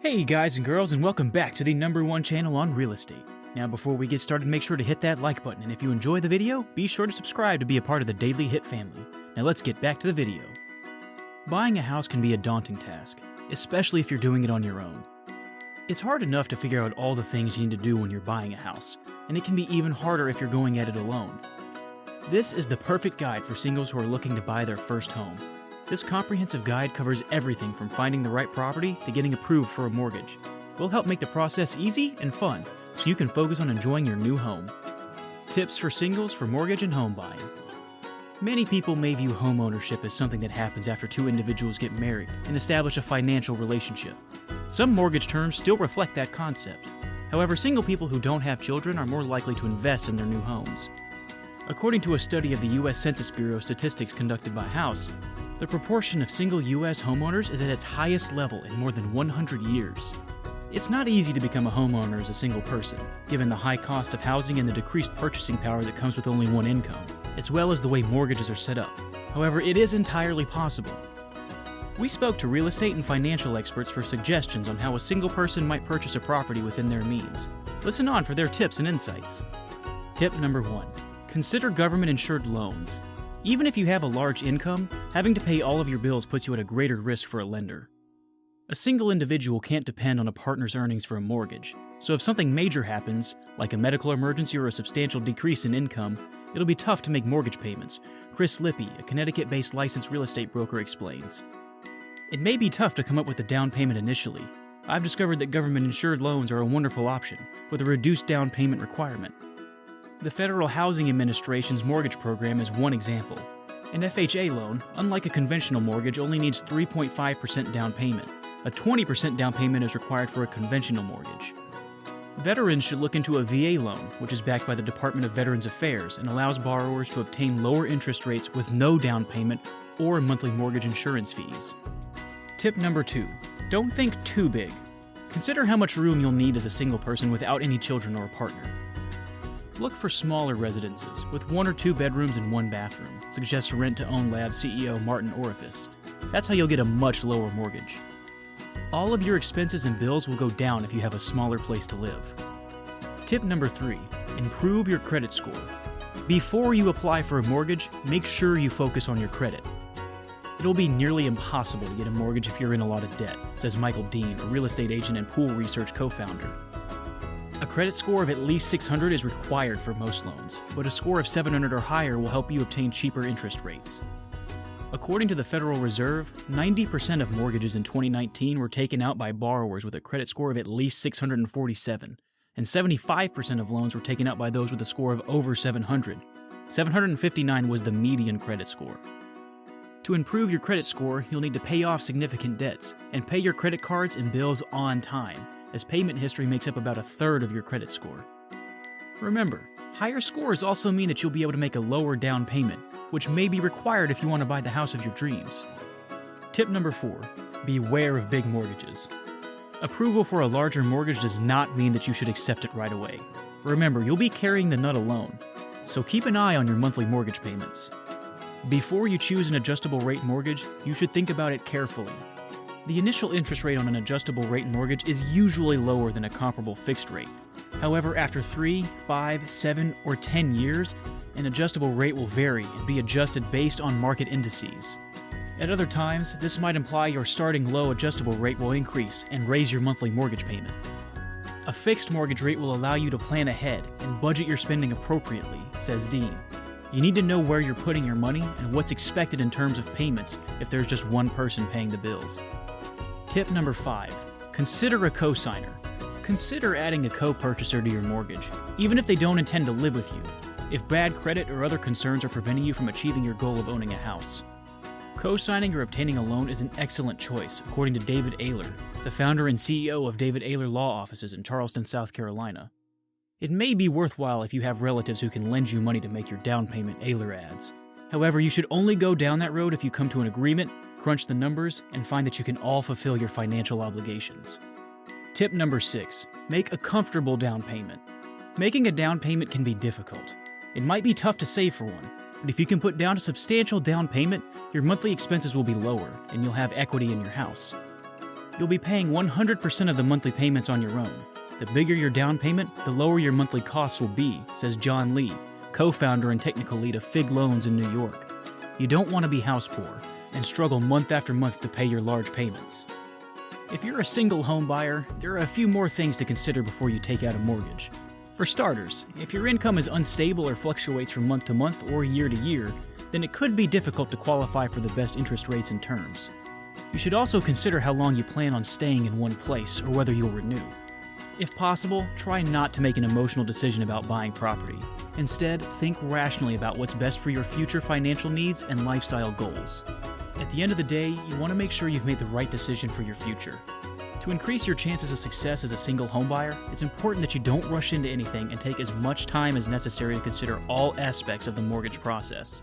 Hey guys and girls, and welcome back to the #1 channel on real estate. Now before we get started, make sure to hit that like button, and if you enjoy the video, be sure to subscribe to be a part of the Daily Hit family. Now let's get back to the video. Buying a house can be a daunting task, especially if you're doing it on your own. It's hard enough to figure out all the things you need to do when you're buying a house, and it can be even harder if you're going at it alone. This is the perfect guide for singles who are looking to buy their first home. This comprehensive guide covers everything from finding the right property to getting approved for a mortgage. We'll help make the process easy and fun, so you can focus on enjoying your new home. Tips for singles for mortgage and home buying. Many people may view home ownership as something that happens after two individuals get married and establish a financial relationship. Some mortgage terms still reflect that concept. However, single people who don't have children are more likely to invest in their new homes. According to a study of the U.S. Census Bureau statistics conducted by House, the proportion of single U.S. homeowners is at its highest level in more than 100 years. It's not easy to become a homeowner as a single person, given the high cost of housing and the decreased purchasing power that comes with only one income, as well as the way mortgages are set up. However, it is entirely possible. We spoke to real estate and financial experts for suggestions on how a single person might purchase a property within their means. Listen on for their tips and insights. Tip number 1. Consider government-insured loans. Even if you have a large income, having to pay all of your bills puts you at a greater risk for a lender. A single individual can't depend on a partner's earnings for a mortgage, so if something major happens, like a medical emergency or a substantial decrease in income, it'll be tough to make mortgage payments. Chris Lippy, a Connecticut-based licensed real estate broker, explains. It may be tough to come up with a down payment initially. I've discovered that government-insured loans are a wonderful option, with a reduced down payment requirement. The Federal Housing Administration's mortgage program is one example. An FHA loan, unlike a conventional mortgage, only needs 3.5% down payment. A 20% down payment is required for a conventional mortgage. Veterans should look into a VA loan, which is backed by the Department of Veterans Affairs and allows borrowers to obtain lower interest rates with no down payment or monthly mortgage insurance fees. Tip number 2. Don't think too big. Consider how much room you'll need as a single person without any children or a partner. Look for smaller residences with 1 or 2 bedrooms and 1 bathroom, suggests Rent-to-Own Lab CEO Martin Orifice. That's how you'll get a much lower mortgage. All of your expenses and bills will go down if you have a smaller place to live. Tip number 3. Improve your credit score. Before you apply for a mortgage, make sure you focus on your credit. It'll be nearly impossible to get a mortgage if you're in a lot of debt, says Michael Dean, a real estate agent and Pool Research co-founder. A credit score of at least 600 is required for most loans, but a score of 700 or higher will help you obtain cheaper interest rates. According to the Federal Reserve, 90% of mortgages in 2019 were taken out by borrowers with a credit score of at least 647, and 75% of loans were taken out by those with a score of over 700. 759 was the median credit score. To improve your credit score, you'll need to pay off significant debts and pay your credit cards and bills on time, as payment history makes up about 1/3 of your credit score. Remember, higher scores also mean that you'll be able to make a lower down payment, which may be required if you want to buy the house of your dreams. Tip number 4. Beware of big mortgages. Approval for a larger mortgage does not mean that you should accept it right away. Remember, you'll be carrying the nut alone, so keep an eye on your monthly mortgage payments. Before you choose an adjustable rate mortgage, you should think about it carefully. The initial interest rate on an adjustable rate mortgage is usually lower than a comparable fixed rate. However, after 3, 5, 7, or 10 years, an adjustable rate will vary and be adjusted based on market indices. At other times, this might imply your starting low adjustable rate will increase and raise your monthly mortgage payment. A fixed mortgage rate will allow you to plan ahead and budget your spending appropriately, says Dean. You need to know where you're putting your money and what's expected in terms of payments if there's just one person paying the bills. Tip number 5. Consider a cosigner. Consider adding a co-purchaser to your mortgage, even if they don't intend to live with you, if bad credit or other concerns are preventing you from achieving your goal of owning a house. Co-signing or obtaining a loan is an excellent choice, according to David Ayler, the founder and CEO of David Ayler Law Offices in Charleston, South Carolina. It may be worthwhile if you have relatives who can lend you money to make your down payment, Ayler adds. However, you should only go down that road if you come to an agreement, crunch the numbers, and find that you can all fulfill your financial obligations. Tip number 6. Make a comfortable down payment. Making a down payment can be difficult. It might be tough to save for one, but if you can put down a substantial down payment, your monthly expenses will be lower, and you'll have equity in your house. You'll be paying 100% of the monthly payments on your own. The bigger your down payment, the lower your monthly costs will be, says John Lee, co-founder and technical lead of Fig Loans in New York. You don't want to be house poor and struggle month after month to pay your large payments. If you're a single home buyer, there are a few more things to consider before you take out a mortgage. For starters, if your income is unstable or fluctuates from month to month or year to year, then it could be difficult to qualify for the best interest rates and terms. You should also consider how long you plan on staying in one place or whether you'll renew. If possible, try not to make an emotional decision about buying property. Instead, think rationally about what's best for your future financial needs and lifestyle goals. At the end of the day, you want to make sure you've made the right decision for your future. To increase your chances of success as a single homebuyer, it's important that you don't rush into anything and take as much time as necessary to consider all aspects of the mortgage process.